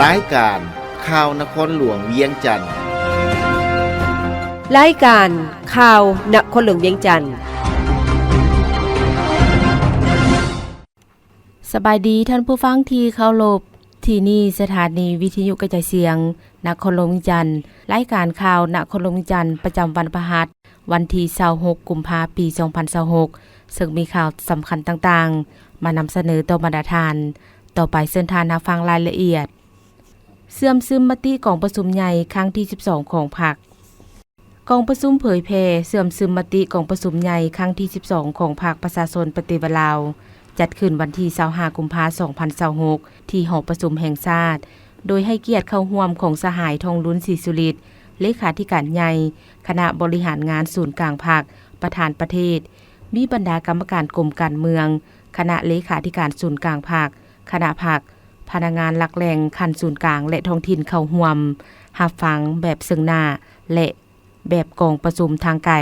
รายการข่าวนครหลวงเวียงจันทน์รายการข่าวนครหลวงเวียงจันทน์สบายดีท่านผู้ฟังที่เคารพที่นี่สถานีวิทยุกระจายเสียงนครหลวงเวียงจันทน์รายการข่าวนครหลวงเวียงจันทน์ประจำวันพฤหัสวันที่26กุมภาพันธ์ปี2026ซึ่งมีข่าวสำคัญต่างๆมานำเสนอต่อบรรดาท่านต่อไปเชิญท่านรับฟังรายละเอียดเสื่อมซึมมติกองประชุมใหญ่ครั้งที่12ของพรรคกองประชุมเผยแพร่เสื่อมซึมมติกองประชุมใหญ่ครั้งที่12ของพรรคประชาชนปฏิวัติลาวจัดขึ้นวันที่25กุมภาพันธ์2026ที่หอประชุมแห่งชาติโดยให้เกียรติเข้าร่วมของสหายทองลุ้นศรีสุริตเลขาธิการใหญ่คณะบริหารงานศูนย์กลางพรรคประธานประเทศมีบรรดากรรมการกรมการเมืองคณะเลขาธิการศูนย์กลางพรรคคณะพรรคพนักงานหลักแหล่งคันศูนย์กลางและท้องถิ่นเข้าร่วมรับฟังแบบซึ่งหน้าและแบบกองประชุมทางไกล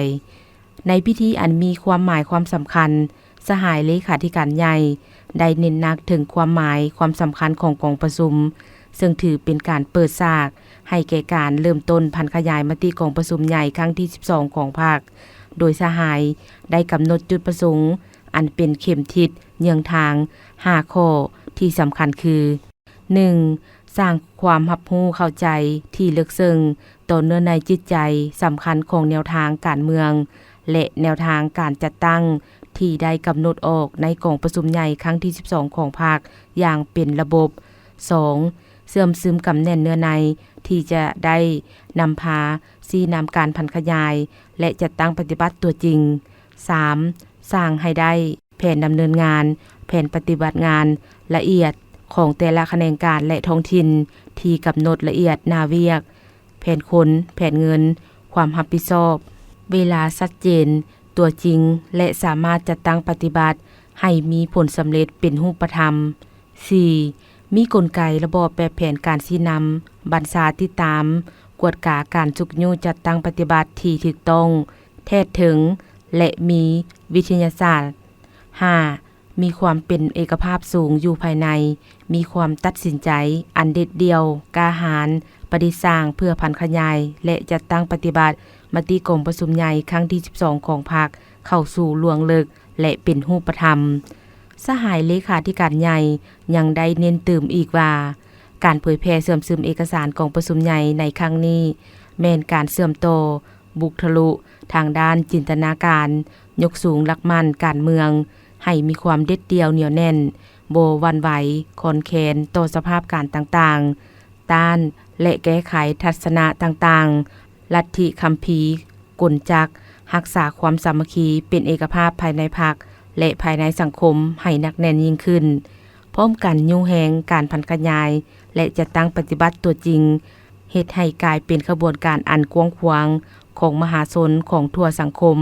ในพิธีอันมีความหมายความสำคัญสหายเลขาธิการใหญ่ได้เน้นหนักถึงความหมายความสำคัญของกองประชุมซึ่งถือเป็นการเปิดฉากให้แก่การเริ่มต้นพันขยายมติกองประชุมใหญ่ครั้งที่12ของพรรคโดยสหายได้กำหนดจุดประสงค์อันเป็นเข็มทิศเยืองทาง5ข้อที่สำคัญคือ 1. สร้างความรับรู้เข้าใจที่ลึกซึ้งต่อเนื้อในจิตใจสำคัญของแนวทางการเมืองและแนวทางการจัดตั้งที่ได้กำหนดออกในกองประชุมใหญ่ครั้งที่12ของพรรคอย่างเป็นระบบ 2. เสื่อมซึมกำแน่นเนื้อในที่จะได้นำพาชี้นำการพันขยายและจัดตั้งปฏิบัติตัวจริง 3. สร้างให้ได้แผนดำเนินงานแผนปฏิบัติงานละเอียดของแต่ละแขนงการและท้องถิ่นที่กำหนดละเอียดหน้าเวียกแผนคนแผนเงินความรับผิดชอบเวลาชัดเจนตัวจริงและสามารถจัดตั้งปฏิบัติให้มีผลสำเร็จเป็นรูปธรรม 4. มีกลไกระบบแบบแผนการชี้นำบัญชาติดตามกวดกาการจุกยู่จัดตั้งปฏิบัติที่ถูกต้องแท้ถึงและมีวิทยาศาสตร์ 5. มีความเป็นเอกภาพสูงอยู่ภายในมีความตัดสินใจอันเด็ดเดี่ยวกล้าหาญประดิษฐ์สร้างเพื่อพันขยายและจัดตั้งปฏิบัติมติกองประชุมใหญ่ครั้งที่12ของพรรคเข้าสู่ลวงลึกและเป็นรูปธรรมสหายเลขาธิการใหญ่ยังได้เน้นเติมอีกว่าการเผยแพร่เสื่อมซึมเอกสารกองประชุมใหญ่ในครั้งนี้แม้นการเสื่อมโตบุกทะลุทางด้านจินตนาการยกสูงหลักมั่นการเมืองให้มีความเด็ดเดี่ยวเหนียวแน่นโบวันไหวคอนแคนต่อสภาพการต่างๆต้านและแก้ไขทัศนะต่างๆลัทธิคัมภีร์กลจักรักษาความสามัคคีเป็นเอกภาพภายในพรรคและภายในสังคมให้หนักแน่นยิ่งขึ้นพร้อมกันยุแหงการพันขยายและจะตั้งปฏิบัติตัวจริงเฮ็ดให้กลายเป็นขบวนการอันกว้างขวางของมหาชนของทั่วสังคม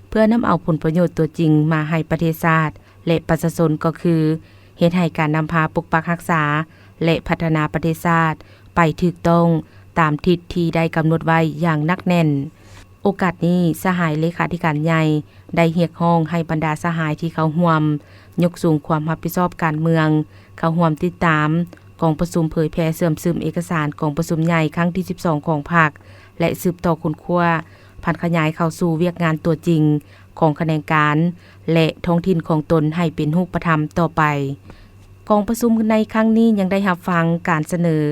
เพื่อนำเอาผลประโยชน์ตัวจริงมาให้ประเทศชาติและประชาชนก็คือเฮ็ดให้การนำพาปกปักรักษาและพัฒนาประเทศชาติไปถูกต้องตามทิศที่ได้กำหนดไว้อย่างหนักแน่นโอกาสนี้สหายเลขาธิการใหญ่ได้เรียกร้องให้บรรดาสหายที่เข้าร่วมยกสูงความรับผิดชอบการเมืองเข้าร่วมติดตามกองประชุมเผยแพร่เสื่อมซึมเอกสารกองประชุมใหญ่ครั้งที่12ของพรรคและสืบต่อคุณขั้วพันขยายเข้าสู่เวียกงานตัวจริงของแขนงการและท้องถิ่นของตนให้เป็นรูปธรรมต่อไปกองประชุมในครั้งนี้ยังได้รับฟังการเสนอ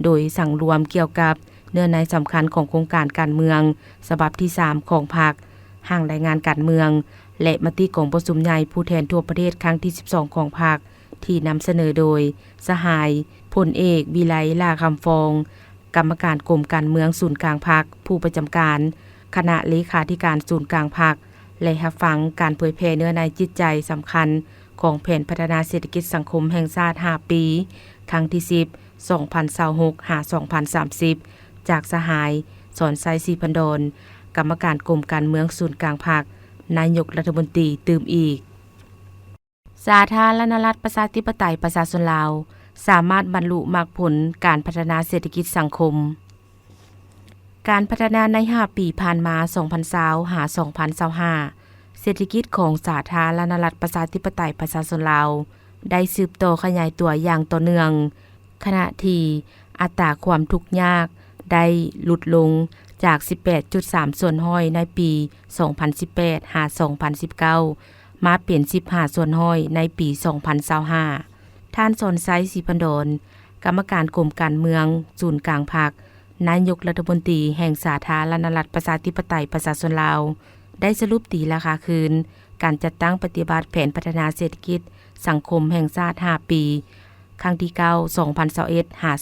โดยสั่งรวมเกี่ยวกับเนื้อในสำคัญของโครงการการเมืองฉบับที่3ของพรรคห่างรายงานการเมืองและมติกองประชุมใหญ่ผู้แทนทั่วประเทศครั้งที่12ของพรรคที่นำเสนอโดยสหายพลเอกวิไลลาคำฟองกรรมการกรมการเมืองศูนย์กลางพรรคผู้ประจำการคณะเลขาธิการศูนย์กลางพรรคและรับฟังการเผยแพร่เนื้อในจิตใจสำคัญของแผนพัฒนาเศรษฐกิจสังคมแห่งชาติ5ปีครั้งที่10 2026-2030จากสหายสอนไซซีพันดอนกรรมการกรมการเมืองศูนย์กลางพรรคนายกรัฐมนตรีตื่มอีกสาธารณรัฐประชาธิปไตยประชาชนลาวสามารถบรรลุมรรคผลการพัฒนาเศรษฐกิจสังคมการพัฒนาใน5ปีผ่านมา2020-2025เศรษฐกิจของสาธารณรัฐประชาธิปไตยประชาชนลาวได้สืบโตขยายตัวอย่างต่อเนื่องขณะที่ อัตราความทุกข์ยากได้ลดลงจาก 18.3 ส่วนห้อยในปี 2018 หา 2019 มาเป็น 15 ส่วนห้อยในปี 2025 ท่านสอนไซสีพันดอนกรรมการกรมการเมืองศูนย์กลางภาคนายกรัฐมนตรีแห่งสาธารณรัฐประชาธิปไตยประชาชนลาวได้สรุปตีราคาคืนการจัดตั้งปฏิบัติแผนพัฒนาเศรษฐกิจสังคมแห่งชาติ 5 ปี ครั้งที่ 9 2021 หา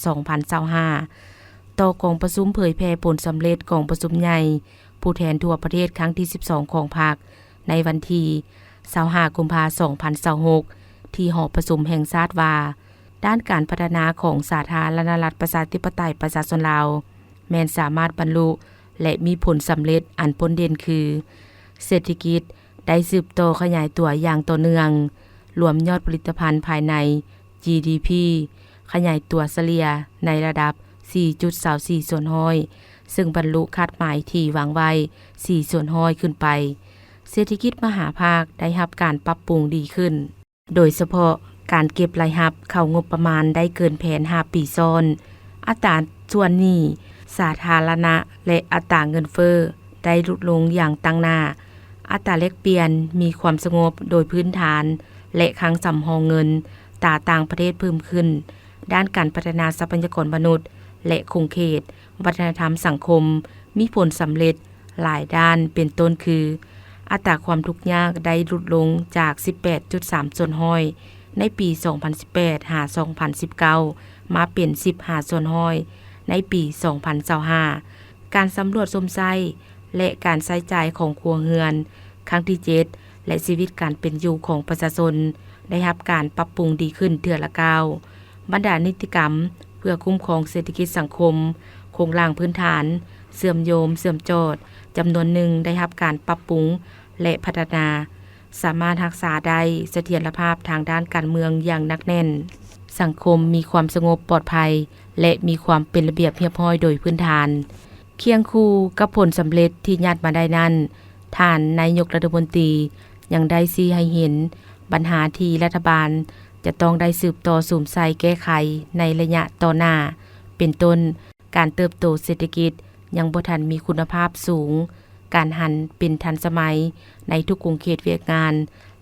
2025 ต่อกองประชุมเผยแพร่ผลสำเร็จกองประชุมใหญ่ผู้แทนทั่วประเทศครั้งที่ 12 ของพรรคในวันที่25 กุมภาพันธ์ 2026 ที่หอประชุมแห่งชาติว่าด้านการพัฒนาของสาธารณรัฐประชาธิปไตยประชาชนลาวแม้นสามารถบรรลุและมีผลสำเร็จอันพ้นเด่นคือเศรษฐกิจได้สืบโตขยายตัวอย่างต่อเนื่องรวมยอดผลิตภัณฑ์ภายใน GDP ขยายตัวเฉลี่ยในระดับ 4.24 ส่วนห้อยซึ่งบรรลุคาดหมายที่วางไว้ 4 ส่วนห้อยขึ้นไปเศรษฐกิจมหาภาคได้รับการปรับปรุงดีขึ้นโดยเฉพาะการเก็บรายรับเข้างบประมาณได้เกินแผน5 ปีซ้อนอัตราส่วนหนี้สาธารณะและอัตราเงินเฟ้อได้ลดลงอย่างตั้งหน้าอัตราแลกเปลี่ยนมีความสงบโดยพื้นฐานและคลังสำรองเงินต่างประเทศเพิ่มขึ้นด้านการพัฒนาทรัพยากรมนุษย์และคงเขตวัฒนธรรมสังคมมีผลสำเร็จหลายด้านเป็นต้นคืออัตราความทุกข์ยากได้ลดลงจาก 18.3 ส่วนห้อยในปี 2018 หา 2019 มาเป็น 15 ส่วนห้อยในปี 2025 การสำรวจสมไส้และการใช้จ่ายของครัวเรือนครั้งที่ 7 และชีวิตการเป็นอยู่ของประชาชนได้รับการปรับปรุงดีขึ้นเทื่อละก้าวบรรดานิติกรรมเพื่อคุ้มครองเศรษฐกิจสังคมโครงร่างพื้นฐานเสื่อมโยมเสื่อมโจทย์จำนวนหนึ่งได้รับการปรับปรุงและพัฒนาสามารถรักษาได้เสถียรภาพทางด้านการเมืองอย่างหนักแน่นสังคมมีความสงบปลอดภัยและมีความเป็นระเบียบเรียบร้อยโดยพื้นฐานเคียงคู่กับผลสำเร็จที่ญาติมาได้นั้นท่านนายกรัฐมนตรียังได้ชี้ให้เห็นปัญหาที่รัฐบาลจะต้องได้สืบต่อสูมใส่แก้ไขในระยะต่อหน้าเป็นต้นการเติบโตเศรษฐกิจยังบ่ทันมีคุณภาพสูงการหันเป็นทันสมัยในทุกกรุงเขตเวียกงาน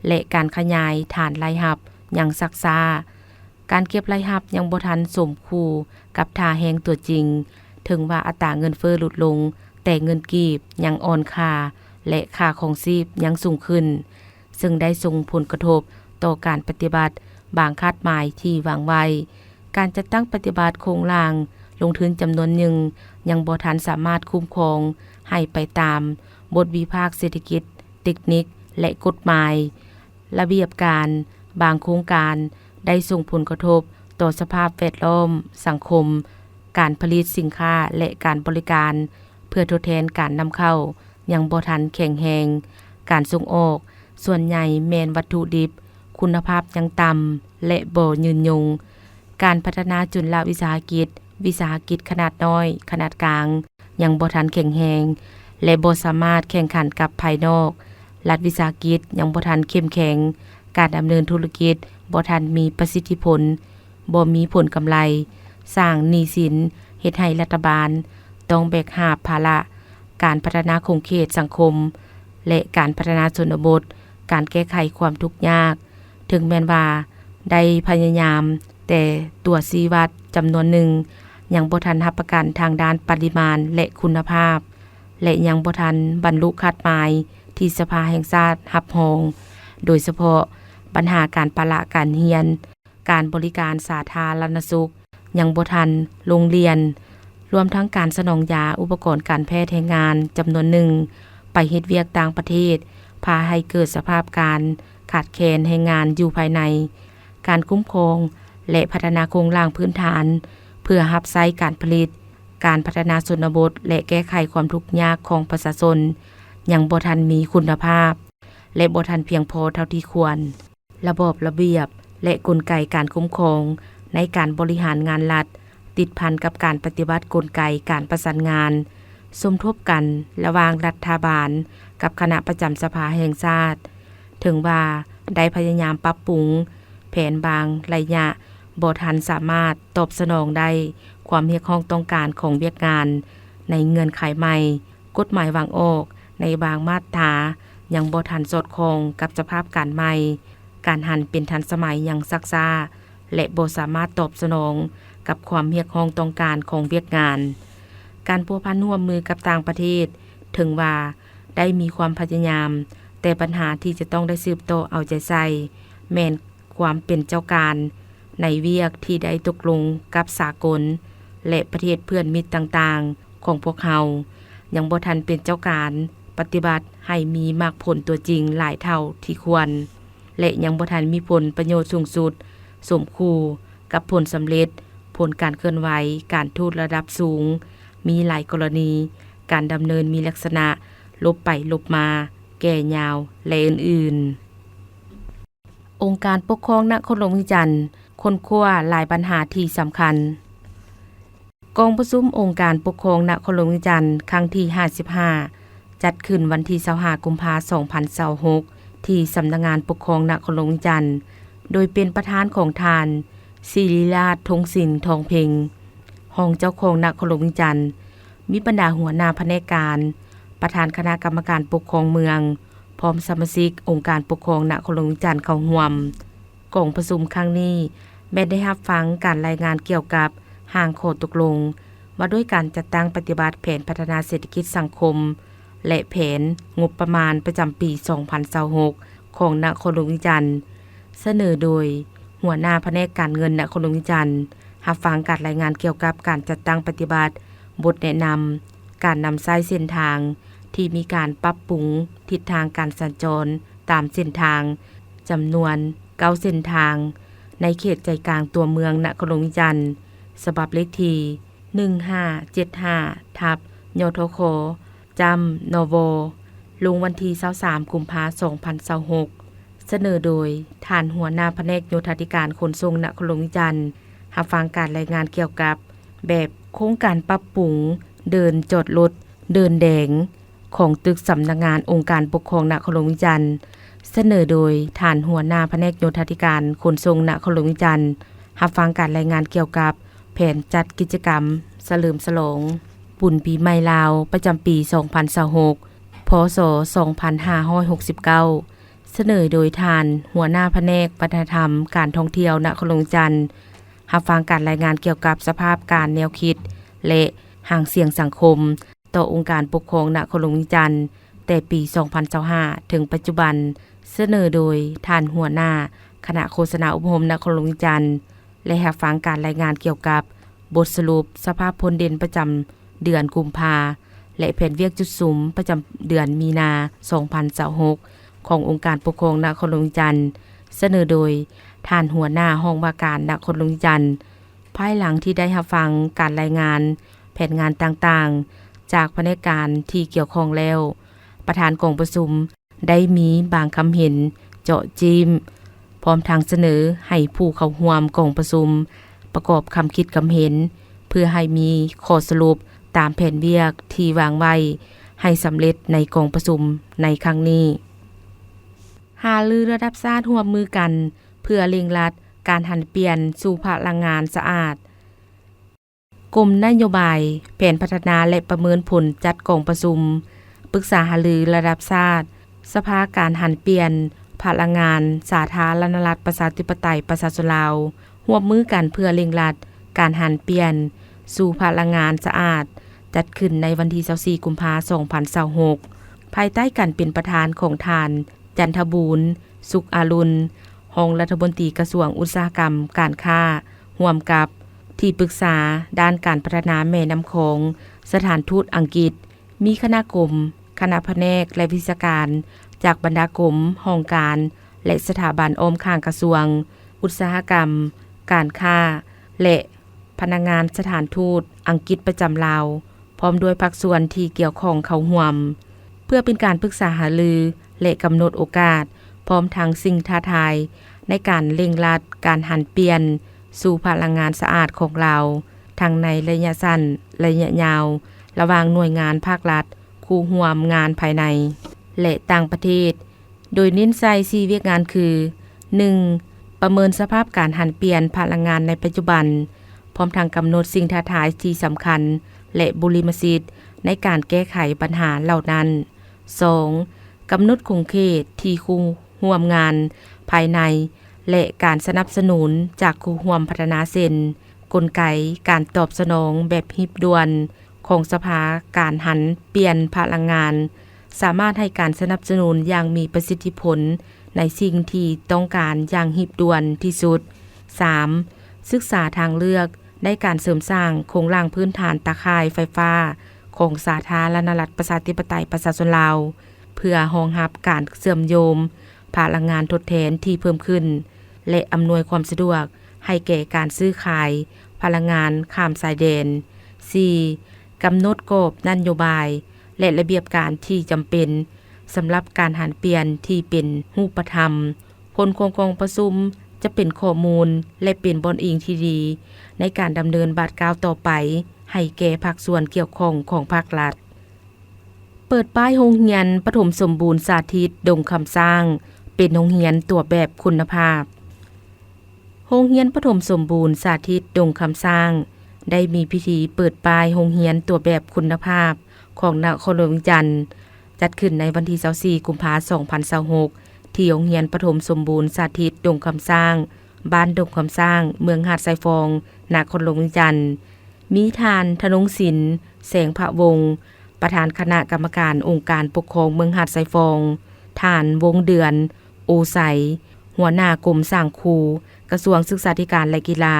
และการขยายฐานรายรับอย่างซักซ่าการเก็บรายรับยังบ่ทันสมคู่กับท่าแฮงตัวจริงถึงว่าอัตราเงินเฟ้อลดลงแต่เงินกีบยังอ่อนค่าและค่าของชีพยังสูงขึ้นซึ่งได้ส่งผลกระทบต่อการปฏิบัติบางคาดหมายที่วางไว้การจัดตั้งปฏิบัติโครงร่างลงทุนจำนวนหนึ่งยังบ่ทันสามารถคุ้มครองให้ไปตามบทวิพากษ์เศรษฐกิจเทคนิคและกฎหมายระเบียบการบางโครงการได้ส่งผลกระทบต่อสภาพแวดล้อมสังคมการผลิตสินค้าและการบริการเพื่อทดแทนการนำเข้ายังบ่ทันแข็งแรงการส่งออกส่วนใหญ่แม่นวัตถุดิบคุณภาพยังต่ำและบ่ยืนยงการพัฒนาจุลวิสาหกิจขนาดน้อยขนาดกลางยังบ่ทันแข็งแรงและบ่สามารถแข่งขันกับภายนอกรัฐวิสาหกิจยังบ่ทันเข้มแข็งการดำเนินธุรกิจบ่ทันมีประสิทธิผลบ่มีผลกำไรสร้างหนี้สินเฮ็ดให้รัฐบาลต้องแบกหาบภาระการพัฒนาคงเขตสังคมและการพัฒนาชนบทการแก้ไขความทุกข์ยากถึงแม้นว่าได้พยายามแต่ตัวชี้วัดจำนวนหนึ่งยังบ่ทันรับประกันทางด้านปริมาณและคุณภาพและยังบ่ทันบรรลุคาดหมายที่สภาแห่งชาติรับรองโดยเฉพาะปัญหาการปละการเรียนการบริการสาธารณสุขยังบ่ทันโรงเรียนรวมทั้งการสนองยาอุปกรณ์การแพทย์แรงงานจำนวนหนึ่งไปเฮ็ดเวียกต่างประเทศพาให้เกิดสภาพการขาดแคลนแรงงานอยู่ภายในการคุ้มครองและพัฒนาโครงสร้างพื้นฐานเพื่อรับใช้การผลิตการพัฒนาชนบทและแก้ไขความทุกข์ยากของประชาชนยังบ่ทันมีคุณภาพและบ่ทันเพียงพอเท่าที่ควรระบบระเบียบและกลไกการคุ้มครองในการบริหารงานรัฐติดพันกับการปฏิบัติกลไกการประสานงานสมทบกันระหว่างรัฐบาลกับคณะประจำสภาแห่งชาติถึงว่าได้พยายามปรับปรุงแผนบางระยะ บ่ทันสามารถตอบสนองได้ความเรียกร้องต้องการของเวียกงานในเงื่อนไขใหม่กฎหมายวางออกในบางมาตรายังบ่ทันสอดคล้องกับสภาพการใหม่การหันเป็นทันสมัยอย่างซักซ่าและบ่สามารถตอบสนองกับความเรียกร้องต้องการของเวียกงานการพัวพันร่วมมือกับต่างประเทศถึงว่าได้มีความพยายามแต่ปัญหาที่จะต้องได้สืบโตอเอาใจใส่แม่นความเป็นเจ้าการในเวียกที่ได้ตกลงกับสากลและประเทศเพื่อนมิตรต่างๆของพวกเรายังบ่ทันเป็นเจ้าการปฏิบัติให้มีมากผลตัวจริงหลายเท่าที่ควรและยังบ่ทันมีผลประโยชน์สูงสุดสมคู่กับผลสำเร็จผลการเคลื่อนไหวการทูตระดับสูงมีหลายกรณีการดำเนินมีลักษณะลบไปลบมาแก่ยาวและอื่นๆองค์การปกครองนครหลวงจันทน์ค้นคว้าหลายปัญหาที่สำคัญกองประชุมองค์การปกครองนครหลวงจันทน์ครั้งที่55จัดขึ้นวันที่25กุมภาพันธ์2026ที่สำนักงานปกครองนครหลวงจันทน์โดยเป็นประธานของทานศิริราชธงศิลป์ทองเพ็งห้องเจ้าของนครหลวงจันทน์มีบรรดาหัวหน้าแผนกการประธานคณะกรรมการปกครองเมืองพร้อมสมาชิกองค์การปกครองนครหลวงจันทน์เข้าร่วมกองประชุมครั้งนี้แม้ได้รับฟังการรายงานเกี่ยวกับห่างโคตกลงว่าด้วยการจัดตั้งปฏิบัติแผนพัฒนาเศรษฐกิจสังคมและแผนงบประมาณประจำปี 2026 ของนครหลวงจันทน์เสนอโดยหัวหน้าแผนกการเงินนครหลวงจันทน์รับฟังการรายงานเกี่ยวกับการจัดตั้งปฏิบัติบทแนะนำการนำใช้เส้นทางที่มีการปรับปรุงทิศทางการสัญจรตามเส้นทางจำนวน9เส้นทางในเขตใจกลางตัวเมืองนครหลวงจันทน์ฉบับเลขที่1575ทับยทคจำนวลงวันที่23กุมภาพันธ์2026เสนอโดยท่านหัวหน้าแผนกโยธาธิการขนส่งนครหลวงจันทน์รับฟังการรายงานเกี่ยวกับแบบโครงการปรับปรุงเดินจอดรถเดินแดงของตึกสำนักงานองค์การปกครองนครหลวงจันทน์เสนอโดยท่านหัวหน้าแผนกโยธาธิการขนส่งนครหลวงจันทน์รับฟังการรายงานเกี่ยวกับแผนจัดกิจกรรมเฉลิมฉลองบุญปีใหม่ลาวประจำปี 2026 พ.ศ. 2569 เสนอโดยท่านหัวหน้าแผนกวัฒนธรรมการท่องเที่ยวนครหลวงจันทน์รับฟังการรายงานเกี่ยวกับสภาพการแนวคิดและห่างเสียงสังคมต่อองค์การปกครองนครหลวงจันทน์แต่ปี 2025 ถึงปัจจุบันเสนอโดยท่านหัวหน้าคณะโฆษณาอบรมนครหลวงจันทน์และรับฟังการรายงานเกี่ยวกับบทสรุปสภาพพลเด่นประจำเดือนกุมภาและแผนเวียกจุดสุมประจำเดือนมีนา 2026 ขององค์การปกครองนครหลวงจันทน์เสนอโดยท่านหัวหน้าห้องว่าการนครหลวงจันทน์ภายหลังที่ได้รับฟังการรายงานแผนงานต่างๆจากแผนกการที่เกี่ยวข้องแล้วประธานกองประชุมได้มีบางคำเห็นเจาะจิ้มพร้อมทางเสนอให้ผู้เข้าร่วมกองประชุมประกอบคำคิดคำเห็นเพื่อให้มีข้อสรุปตามแผนเวียกที่วางไว้ให้สำเร็จในกองประชุมในครั้งนี้หารือระดับชาติร่วมมือกันเพื่อเร่งรัดการหันเปลี่ยนสู่พลังงานสะอาดกรมนโยบายแผนพัฒนาและประเมินผลจัดกองประชุมปรึกษาหารือระดับชาติสภาการหันเปลี่ยนพลังงานสาธารณรัฐประชาธิปไตยประชาชนลาวร่วมมือกันเพื่อเร่งรัดการหันเปลี่ยนสู่พลังงานสะอาดจัดขึ้นในวันที่24กุมภาพันธ์2026ภายใต้การเป็นประธานของทานจันทบูรณ์สุขอารุณรองรัฐมนตรีกระทรวงอุตสาหกรรมการค้าร่วมกับที่ปรึกษาด้านการพัฒนาแม่น้ำโขงสถานทูตอังกฤษมีคณะกรมคณะแผนกและวิชาการจากบรรดากรมห้องการและสถาบันอ้อมข้างกระทรวงอุตสาหกรรมการค้าและพนักงานสถานทูตอังกฤษประจำลาวพร้อมด้วยภาคส่วนที่เกี่ยวข้องเข้าร่วมเพื่อเป็นการปรึกษาหารือและกำหนดโอกาสพร้อมทั้งสิ่งท้าทายในการเร่งรัดการหันเปลี่ยนสู่พลังงานสะอาดของเราทั้งในระยะสั้นระยะยาวระหว่างหน่วยงานภาครัฐคู่ร่วมงานภายในและต่างประเทศโดยเน้นใส่4เวียกงานคือ 1. ประเมินสภาพการหันเปลี่ยนพลังงานในปัจจุบันพร้อมทางกำหนดสิ่งท้าทายที่สำคัญและบุริมสิทธิ์ในการแก้ไขปัญหาเหล่านั้น 2. กำหนดคงเขตที่คู่ร่วมงานภายในและการสนับสนุนจากคู่ร่วมพัฒนาเส้นกลไกการตอบสนองแบบหีบด่วนของสภาการหันเปลี่ยนพลังงานสามารถให้การสนับสนุนอย่างมีประสิทธิผลในสิ่งที่ต้องการอย่างหีบด่วนที่สุด 3. ศึกษาทางเลือกในการเสริมสร้างโครงร่างพื้นฐานตาข่ายไฟฟ้าของสาธารณรัฐประชาธิปไตยประชาชนลาวเพื่อรองรับการเชื่อมโยงพลังงานทดแทนที่เพิ่มขึ้นและอำนวยความสะดวกให้แก่การซื้อขายพลังงานข้ามชายแดน 4. กำหนดกรอบนโยบายและระเบียบการที่จำเป็นสำหรับการหันเปลี่ยนที่เป็นรูปธรรมผลของกองประชุมจะเป็นข้อมูลและเป็นบอนอิงที่ดีในการดำเนินบาทก้าวต่อไปให้แก่ภาคส่วนเกี่ยวข้องของภาครัฐเปิดป้ายโรงเรียนปฐมสมบูรณ์สาธิตดงคำสร้างเป็นโรงเรียนตัวแบบคุณภาพโรงเรียนปฐมสมบูรณ์สาธิตดงคำสร้างได้มีพิธีเปิดป้ายโรงเรียนตัวแบบคุณภาพของนครหลวงวิจันทร์จัดขึ้นในวันที่24กุมภาพันธ์2026ที่โรงเรียนปฐมสมบูรณ์สาธิตดงคำสร้างบ้านดงคำสร้างเมืองหาดทรายฟองนครหลวงวิจันทร์มีทานธนงศิลป์แสงพระวงศ์ประธานคณะกรรมการองค์การปกครองเมืองหาดทรายฟองท่านวงเดือนโอไสหัวหน้ากรมสร้างครูกระทรวงศึกษาธิการและกีฬา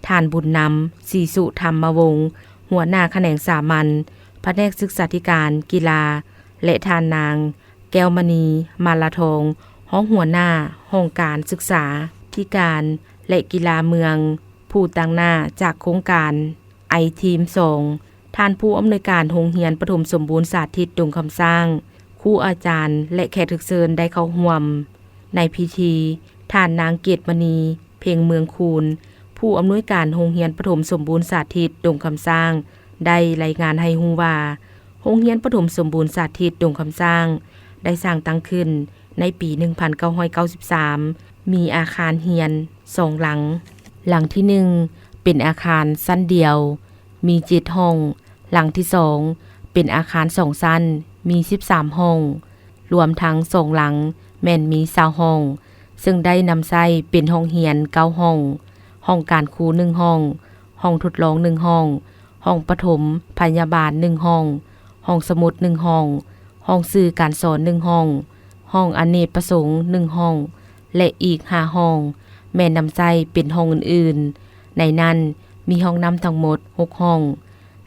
ท่านบุญนำศรีสุธรรมวงศ์หัวหน้าแขนงสามัญแผนกศึกษาธิการกีฬาและท่านนางแก้วมณีมาลาทองห้องหัวหน้าห้องการศึกษาธิการและกีฬาเมืองผู้ตั้งหน้าจากโครงการไอทีม2ท่านผู้อำนวยการโรงเรียนปฐมสมบูรณ์สาธิตดงคำสร้างครูอาจารย์และแขกรับเชิญได้เข้าร่วมในพิธีท่านนางเกตมณีเพ็งเมืองคูนผู้อำนวยการโรงเรียนปฐมสมบูรณ์สาธิตดงคำสร้างได้รายงานให้ฮู้ว่าโรงเรียนปฐมสมบูรณ์สาธิตดงคำสร้างได้สร้างตั้งขึ้นในปี 1993 มีอาคารเรียน2หลังหลังที่1เป็นอาคารชั้นเดียวมี7ห้องหลังที่2เป็นอาคาร2ชั้นมี13ห้องรวมทั้ง2หลังแม่นมี20ห้องซึ่งได้นำใช้เป็นห้องเรียน9ห้องห้องการครู1ห้องห้องทดลอง1ห้องห้องปฐมพยาบาล1ห้องห้องสมุด1ห้องห้องสื่อการสอน1ห้องห้องอเนกประสงค์1ห้องและอีก5ห้องแม่นำใช้เป็นห้องอื่นๆในนั้นมีห้องน้ำทั้งหมด6ห้อง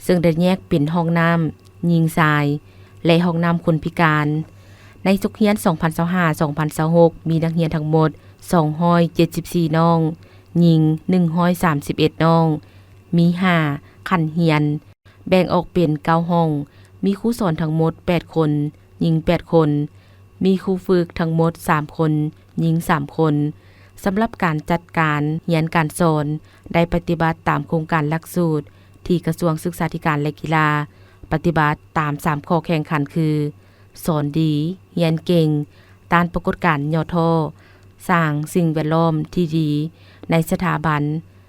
ซึ่งได้แยกเป็นห้องน้ำหญิงชายและห้องน้ำคนพิการในศุกร์เรียน 2025-2026 มีนักเรียนทั้งหมด274น้องหญิง131น้องมี5ขั้นเรียนแบ่งออกเป็น9ห้องมีครูสอนทั้งหมด8คนหญิง8คนมีครูฝึกทั้งหมด3คนหญิง3คนสำหรับการจัดการเรียนการสอนได้ปฏิบัติตามโครงการหลักสูตรที่กระทรวงศึกษาธิการและกีฬาปฏิบัติตาม3ข้อแข่งขันคือสอนดีเรียนเก่งต้านปรากฏการณ์ย่อท้อสร้างสิ่งแวดล้อมที่ดีในสถาบัน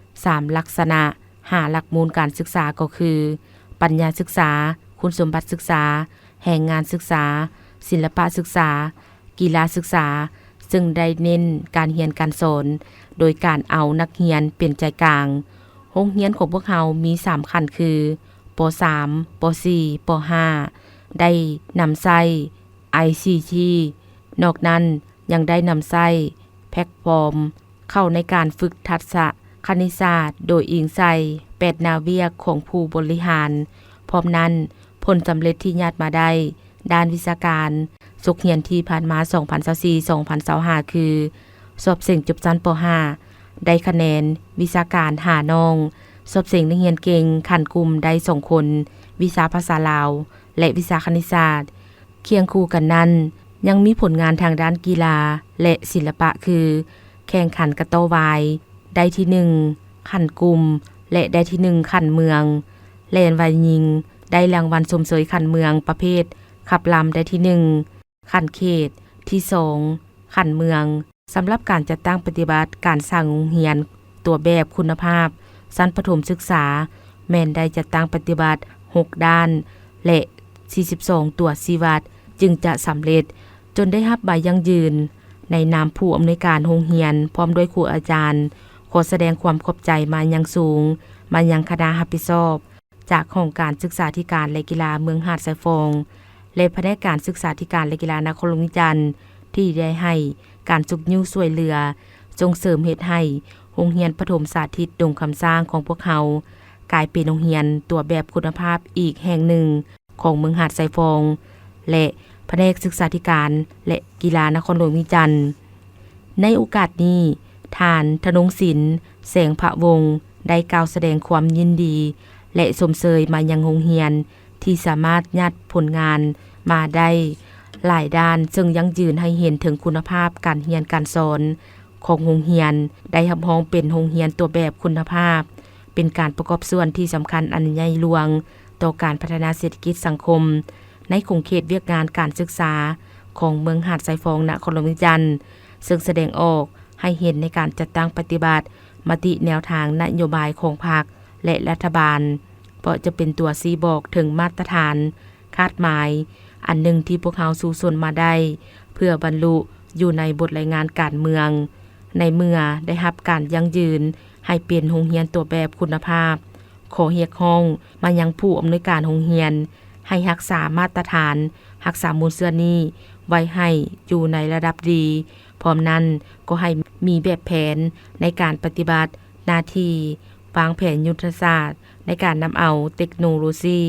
3ลักษณะ5หลักมูลการศึกษาก็คือปัญญาศึกษาคุณสมบัติศึกษาแห่งงานศึกษาศิลปะศึกษากีฬาศึกษาซึ่งได้เน้นการเรียนการสอนโดยการเอานักเรียนเป็นใจกลางโรงเรียนของพวกเรามี3ขั้นคือป .3 ป .4 ป .5 ได้นำใช้ ICT นอกนั้นยังได้นำใช้แพลตฟอร์มเข้าในการฝึกทักษะคณิตศาสตร์โดยอิงใส่8แนวเวียกของผู้บริหารพร้อมนั้นผลสำเร็จที่ญาติมาได้ด้านวิชาการสุขเรียนที่ผ่านมา 2024-2025 คือสอบเสิ่งจบชั้นป .5 ได้คะแนนวิชาการ5น้องสอบเสิ่งนักเรียนเก่งขันกลุ่มได้2คนวิชาภาษาลาวและวิชาคณิตศาสตร์เคียงคู่กันนั้นยังมีผลงานทางด้านกีฬาและศิลปะคือแข่งขันกระโต้วายได้ที่1ขันกลุ่มและได้ที่1ขันเมืองแล่นวายยิงได้รางวัลชมเชยขันเมืองประเภทขับลำได้ที่1ขันเขตที่2ขันเมือง สำหรับการจัดตั้งปฏิบัติการสร้างโรงเรียนตัวแบบคุณภาพชั้นประถมศึกษาแม่นได้จัดตั้งปฏิบัติ6ด้านและ42ตัวชีวัดจึงจะสำเร็จจนได้รับใบยั่งยืนในนามผู้อำนวยการโรงเรียนพร้อมด้วยครูอาจารย์ขอแสดงความขอบใจมายังสูงมายังคณะรับผิดชอบจากโครงการศึกษาธิการและกีฬาเมืองหาดทรายฟองและแผนกการศึกษาธิการและกีฬานครหลวงวิจันทร์ที่ได้ให้การจุกนิ้วช่วยเหลือส่งเสริมเฮ็ดให้โรงเรียนประถมสาธิตดงคำสร้างของพวกเขากลายเป็นโรงเรียนตัวแบบคุณภาพอีกแห่งหนึ่งของเมืองหาดทรายฟองและแผนกศึกษาธิการและกีฬานครหลวงวิจันทร์ในโอกาสนี้ท่านธนงศิลป์แสงพระวงศ์ได้กล่าวแสดงความยินดีและสมเสยมายังโรงเรียนที่สามารถยัดผลงานมาได้หลายด้านซึ่งยังยืนให้เห็นถึงคุณภาพการเรียนการสอนของโรงเรียนได้รับรองเป็นโรงเรียนตัวแบบคุณภาพเป็นการประกอบส่วนที่สำคัญอันใหญ่หลวงต่อการพัฒนาเศรษฐกิจสังคมในขงเขตเวียกงานการศึกษาของเมืองหาดทรายฟองนครหลวงวิจันทร์ซึ่งแสดงออกให้เห็นในการจัดตั้งปฏิบัติมติแนวทางนโยบายของพรรคและรัฐบาลเพราะจะเป็นตัวชี้บอกถึงมาตรฐานคาดหมายอันหนึ่งที่พวกเขาสู่ส่วนมาได้เพื่อบรรลุอยู่ในบทรายงานการเมืองในเมื่อได้รับการยั่งยืนให้เป็นโรงเรียนตัวแบบคุณภาพขอเรียกร้องมายังผู้อำนวยการโรงเรียนให้รักษามาตรฐานรักษามูลเสื้อนี้ไว้ให้อยู่ในระดับดีพร้อมนั้นก็ให้มีแบบแผนในการปฏิบัติหน้าที่วางแผนยุทธศาสตร์ในการนำเอาเทคโนโลยี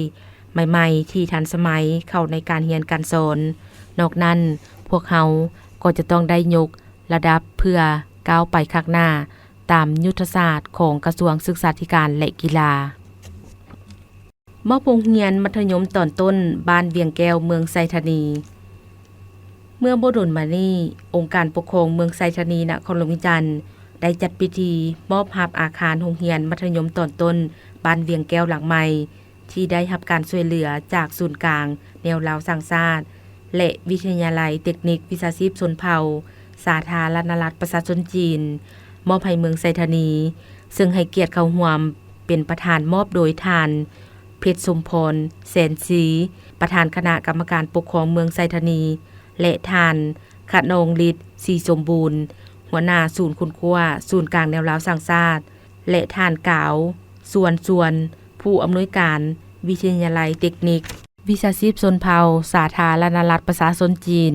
ใหม่ๆที่ทันสมัยเข้าในการเรียนการสอนนอกนั้นพวกเขาก็จะต้องได้ยกระดับเพื่อก้าวไปข้างหน้าตามยุทธศาสตร์ของกระทรวงศึกษาธิการและกีฬามอบโรงเรียนมัธยมตอนต้นบ้านเวียงแก้วเมืองไซธานีเมื่อบ่ดนมานี้องค์การปกครองเมืองไซธานีนครหลวงวิจันทร์ได้จัดพิธีมอบรับอาคารโรงเรียนมัธยมตอนต้นบ้านเวียงแก้วหลังใหม่ที่ได้รับการช่วยเหลือจากศูนย์กลางแนวลาวสร้างชาติและวิทยาลัยเทคนิควิชาชีพชนเผ่าสาธารณรัฐประชาชนจีนมอบให้เมืองไซธานีซึ่งให้เกียรติเข้าร่วมเป็นประธานมอบโดยท่านเพชรสมพรแสนศรีประธานคณะกรรมการปกครองเมืองไซธานีและท่านขนงฤทธิ์ศรีสมบูรณ์หัวหน้าศูนย์คุณครัวศูนย์กลางแนวลาวสร้างชาติและท่านกาวส่วนผู้อำนวยการวิทยาลัยเทคนิควิชาชีพชนเผ่าสาธารณรัฐประชาชนจีน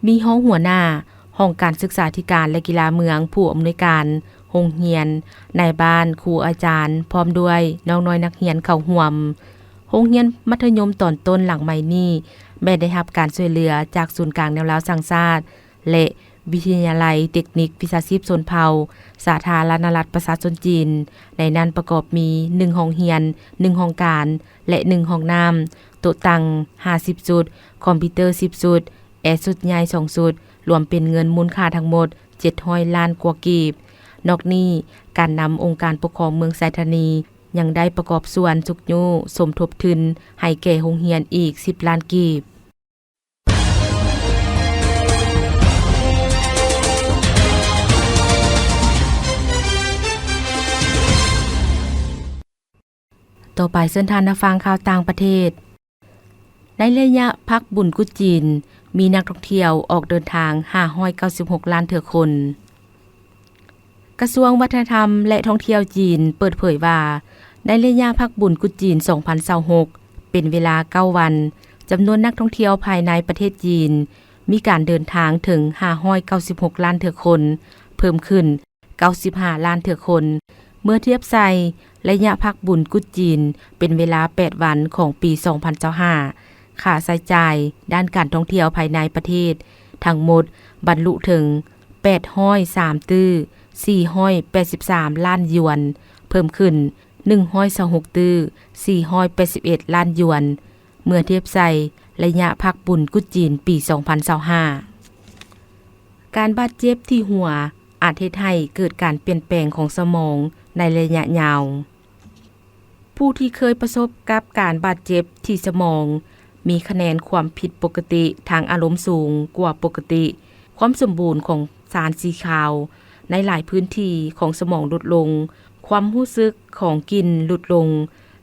มีห้องหัวหน้าห้องการศึกษาธิการและกีฬาเมืองผู้อำนวยการโรงเรียนนายบ้านครูอาจารย์พร้อมด้วยน้องน้อยนักเรียนเข้าร่วมโรงเรียนมัธยมตอนต้นหลังใหม่นี้แม่ได้รับการช่วยเหลือจากศูนย์กลางแนวลาวสร้างชาติและวิทยาลัยเทคนิควิชาชีพชนเผ่าสาธารณรัฐประชาชนจีนในนั้นประกอบมี1ห้องเรียน1ห้องการและ1ห้องน้ำโต๊ะตั้ง50จุดคอมพิวเตอร์10จุดแอร์สุดใหญ่2จุดรวมเป็นเงินมูลค่าทั้งหมด700ล้านกว่ากีบนอกนี้การนำองค์การปกครองเมืองไซธานียังได้ประกอบส่วนจุกยูสมทบทุนให้แก่โรงเรียนอีก10ล้านกีบต่อไปเส้นทางนักฟังข่าวต่างประเทศในระยะพักบุญกุฎจีนมีนักท่องเที่ยวออกเดินทาง596ล้านเถื่อคนกระทรวงวัฒนธรรมและท่องเที่ยวจีนเปิดเผยว่าในระยะพักบุญกุฎจีน2026เป็นเวลา9วันจำนวนนักท่องเที่ยวภายในประเทศจีนมีการเดินทางถึง596ล้านเถื่อคนเพิ่มขึ้น95ล้านเถื่อคนเมื่อเทียบใส่ระยะพักบุญกุฎจีนเป็นเวลา8วันของปี2025ค่าใช้จ่ายด้านการท่องเที่ยวภายในประเทศทั้งหมดบรรลุถึง803ตื้อ483ล้านหยวนเพิ่มขึ้น126ตื้อ481ล้านหยวนเมื่อเทียบใส่ระยะพักบุญกุฎจีนปี2025การบาดเจ็บที่หัวอาจเฮ็ดให้เกิดการเปลี่ยนแปลงของสมองในระยะยาวผู้ที่เคยประสบกับการบาดเจ็บที่สมองมีคะแนนความผิดปกติทางอารมณ์สูงกว่าปกติความสมบูรณ์ของ สารสีขาวในหลายพื้นที่ของสมองลดลงความรู้สึกของกินลดลง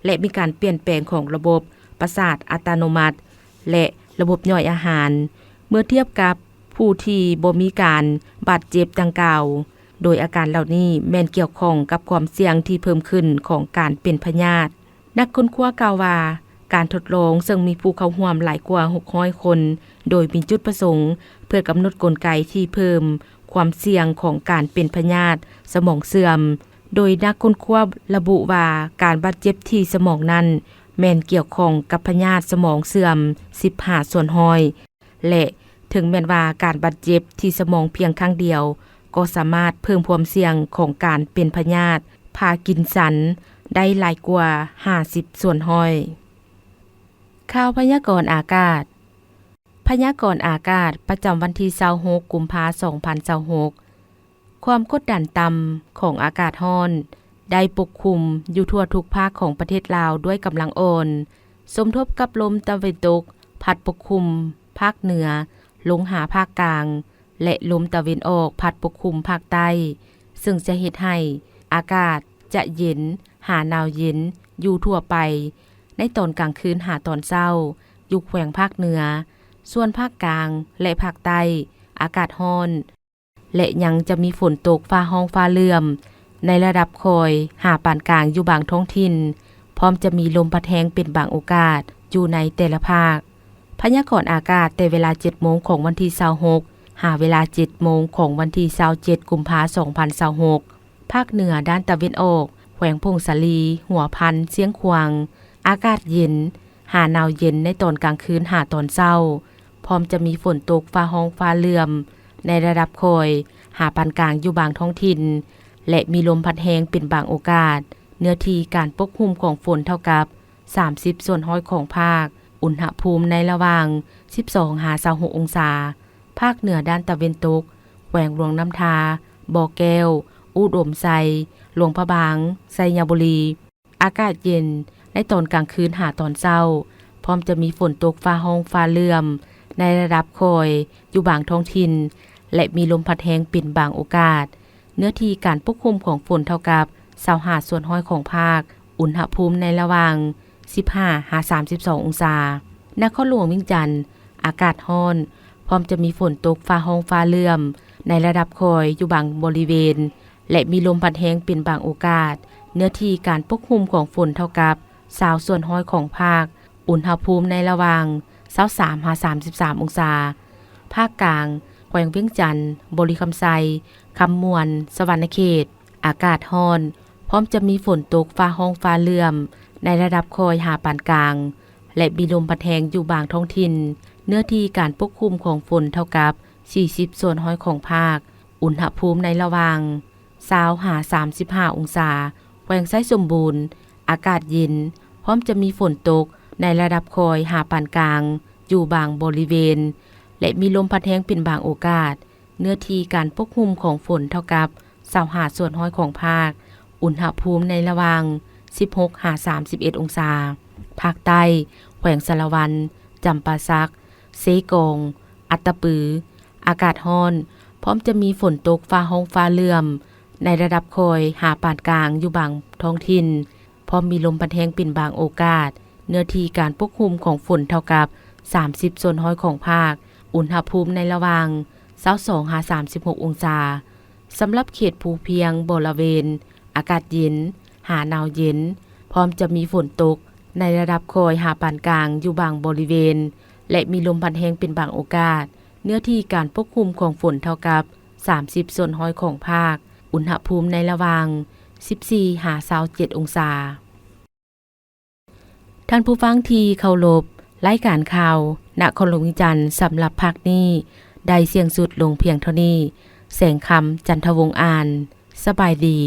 และมีการเปลี่ยนแปลงของระบบประสาทอัตโนมัติและระบบย่อยอาหารเมื่อเทียบกับผู้ที่บ่มีการบาดเจ็บดังกล่าวโดยอาการเหล่านี้แม่นเกี่ยวข้องกับความเสี่ยงที่เพิ่มขึ้นของการเป็นพยาธินักค้นคว้ากล่าวว่าการทดลองซึ่งมีผู้เข้าร่วมหลายกว่า600คนโดยมีจุดประสงค์เพื่อกำหนดกลไกที่เพิ่มความเสี่ยงของการเป็นพยาธิสมองเสื่อมโดยนักค้นคว้าระบุว่าการบาดเจ็บที่สมองนั้นแม่นเกี่ยวข้องกับพยาธิสมองเสื่อม15ส่วนห้อยและถึงแม้นว่าการบาดเจ็บที่สมองเพียงครั้งเดียวก็สามารถเพิ่มความเสี่ยงของการเป็นพยาธิพาร์กินสันได้หลายกว่า50ส่วนห้อยข่าวพยากรณ์อากาศพยากรณ์อากาศประจำวันที่26กุมภาพันธ์2026ความกดดันต่ำของอากาศร้อนได้ปกคลุมอยู่ทั่วทุกภาคของประเทศลาวด้วยกำลังอ่อนสมทบกับลมตะวันตกพัดปกคลุมภาคเหนือลงหาภาคกลางและลมตะวันออกพัดปกคลุมภาคใต้ซึ่งจะเฮ็ดให้อากาศจะเย็นหาหนาวเย็นอยู่ทั่วไปในตอนกลางคืนหาตอนเช้าอยู่แขวงภาคเหนือส่วนภาคกลางและภาคใต้อากาศร้อนและยังจะมีฝนตกฟ้าห้องฟ้าเหลื่อมในระดับคอยหาปานกลางอยู่บางท้องถิ่นพร้อมจะมีลมพัดแรงเป็นบางโอกาสอยู่ในแต่ละภาคพยากรณ์อากาศแต่เวลา 7 โมงของวันที่26หาเวลา 7 โมงของวันที่27กุมภาพันธ์2026ภาคเหนือด้านตะวันออกแขวงพงสาลีหัวพันเสียงขวางอากาศเย็นหาหนาวเย็นในตอนกลางคืนหาตอนเช้าพร้อมจะมีฝนตกฟ้าห้องฟ้าเหลื่อมในระดับคอยหาปานกลางอยู่บางท้องถิ่นและมีลมพัดแรงเป็นบางโอกาสเนื้อที่การปกคลุมของฝนเท่ากับ30ส่วนห้อยของภาคอุณหภูมิในระหว่าง12-26องศาภาคเหนือด้านตะวันตกแขวงหลวงน้ำทาบ่อแก้วอุดมไซหลวงพระบางไซยบุรีอากาศเย็นในตอนกลางคืนหาตอนเช้าพร้อมจะมีฝนตกฟ้าห้องฟ้าเหลื่อมในระดับคอยอยู่บางท้องถิ่นและมีลมพัดแรงเป็นบางโอกาสเนื้อที่การปกคลุมของฝนเท่ากับ25ส่วนห้อยของภาคอุณหภูมิในระหว่าง15-32องศานครหลวงเวียงจันทน์อากาศร้อนพร้อมจะมีฝนตกฟ้าห้องฟ้าเหลื่อมในระดับคอยอยู่บางบริเวณและมีลมพัดแรงเป็นบางโอกาสเนื้อที่การปกคลุมของฝนเท่ากับ20ส่วนห้อยของภาคอุณหภูมิในระหว่าง23-33องศาภาคกลางแขวงเวียงจันทน์บริคำไซคำมวนสวรรณเขตอากาศร้อนพร้อมจะมีฝนตกฟ้าห้องฟ้าเหลื่อมในระดับคอยหาปานกลางและมีลมพัดแรงอยู่บางท้องถิ่นเนื้อที่การปกคลุมของฝนเท่ากับ40ส่วนห้อยของภาคอุณหภูมิในระหว่าง20-35องศาแขวงไซสมบูรณ์อากาศเย็นพร้อมจะมีฝนตกในระดับคอยหาปานกลางอยู่บางบริเวณและมีลมพัดแรงเป็นบางโอกาสเนื้อที่การปกคลุมของฝนเท่ากับ25ส่วนห้อยของภาคอุณหภูมิในระหว่าง16-31องศาภาคใต้แขวงสารวันจำปาสักเซกงอัตตปืออากาศร้อนพร้อมจะมีฝนตกฟ้าห้องฟ้าเหลื่อมในระดับคอยหาปานกลางอยู่บางท้องถิ่นพร้อมมีลมพัดแรงเป็นบางโอกาสเนื้อที่การปกคลุมของฝนเท่ากับ30ส่วนห้อยของภาคอุณหภูมิในระหว่าง22-36องศาสำหรับเขตภูเพียงบริเวณอากาศเย็นหาหนาวเย็นพร้อมจะมีฝนตกในระดับคอยหาปานกลางอยู่บางบริเวณและมีลมพัดแรงเป็นบางโอกาสเนื้อที่การปกคลุมของฝนเท่ากับ30ส่วนห้อยของภาคอุณหภูมิในระหว่าง14-27องศาท่านผู้ฟังที่เคารพรายการข่าวนครหลวงเวียงจันทน์สำหรับภาคนี้ได้เสียงสุดลงเพียงเท่านี้แสงคำจันทวงศ์อ่านสบายดี